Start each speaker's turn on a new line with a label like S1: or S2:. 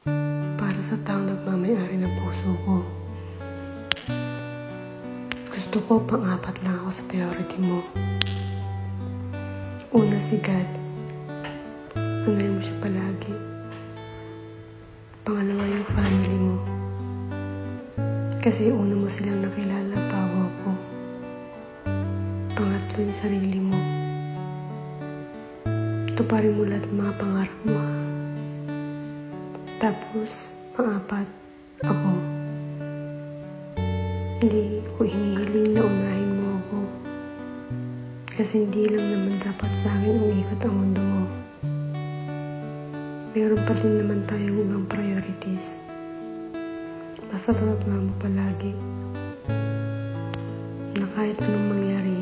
S1: para sa taong nagmamayari ng puso ko. Gusto ko pang-apat lang ako sa priority mo. Una si God. Unahin mo siya palagi. Pangalawa yung family mo. Kasi una mo silang nakilala bago ako. Pangatlo yung sarili mo. Tuparin mo lahat ng mga pangarap mo, ha? Tapos, pang-apat, ako. Hindi ko hinihiling na unahin mo ako. Kasi hindi lang naman dapat sa akin umikot ang mundo mo. Meron pa din naman tayong ibang priorities. Basta tatandaan mo palagi na kahit anong mangyari